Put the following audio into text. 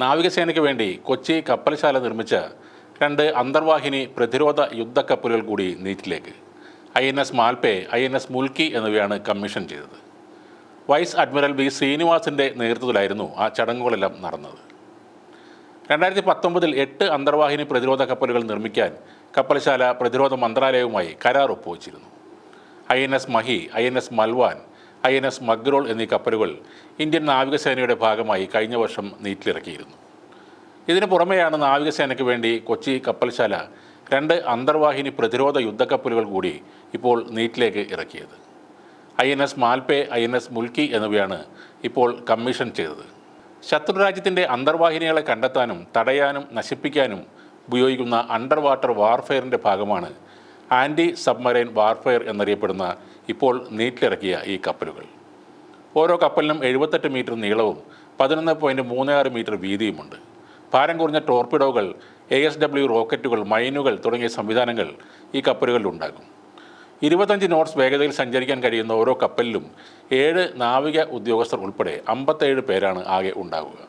നാവികസേനയ്ക്ക് വേണ്ടി കൊച്ചി കപ്പൽശാല നിർമ്മിച്ച 2 അന്തർവാഹിനി പ്രതിരോധ യുദ്ധക്കപ്പലുകൾ കൂടി നീറ്റിലേക്ക്. INS മാൽപേ, INS മുൽക്കി എന്നിവയാണ് കമ്മീഷൻ ചെയ്തത്. വൈസ് അഡ്മിറൽ ബി ശ്രീനിവാസിൻ്റെ നേതൃത്വത്തിലായിരുന്നു ആ ചടങ്ങുകളെല്ലാം നടന്നത്. 2019 8 അന്തർവാഹിനി പ്രതിരോധ കപ്പലുകൾ നിർമ്മിക്കാൻ കപ്പൽശാല പ്രതിരോധ മന്ത്രാലയവുമായി കരാർ ഒപ്പുവച്ചിരുന്നു. INS മഹി, INS മൽവാൻ, INS മഗ്രോൾ എന്നീ കപ്പലുകൾ ഇന്ത്യൻ നാവികസേനയുടെ ഭാഗമായി കഴിഞ്ഞ വർഷം നീറ്റിലിറക്കിയിരുന്നു. ഇതിനു പുറമെയാണ് നാവികസേനയ്ക്ക് വേണ്ടി കൊച്ചി കപ്പൽശാല 2 അന്തർവാഹിനി പ്രതിരോധ യുദ്ധക്കപ്പലുകൾ കൂടി ഇപ്പോൾ നീറ്റിലേക്ക് ഇറക്കിയത്. INS മാൽപേ, INS മുൽക്കി എന്നിവയാണ് ഇപ്പോൾ കമ്മീഷൻ ചെയ്തത്. ശത്രുരാജ്യത്തിൻ്റെ അന്തർവാഹിനികളെ കണ്ടെത്താനും തടയാനും നശിപ്പിക്കാനും ഉപയോഗിക്കുന്ന അണ്ടർ വാട്ടർ വാർഫെയറിൻ്റെ ഭാഗമാണ് ആൻറ്റി സബ്മറൈൻ വാർഫെയർ എന്നറിയപ്പെടുന്ന ഇപ്പോൾ നീറ്റിലിറക്കിയ ഈ കപ്പലുകൾ. ഓരോ കപ്പലിനും 78 മീറ്റർ നീളവും 11.36 മീറ്റർ വീതിയുമുണ്ട്. ഭാരം കുറഞ്ഞ ടോർപിഡോകൾ, ASW റോക്കറ്റുകൾ, മൈനുകൾ തുടങ്ങിയ സംവിധാനങ്ങൾ ഈ കപ്പലുകളിലുണ്ടാകും. 25 നോട്ട്സ് വേഗതയിൽ സഞ്ചരിക്കാൻ കഴിയുന്ന ഓരോ കപ്പലിലും 7 നാവിക ഉദ്യോഗസ്ഥർ ഉൾപ്പെടെ 57 പേരാണ് ആകെ ഉണ്ടാവുക.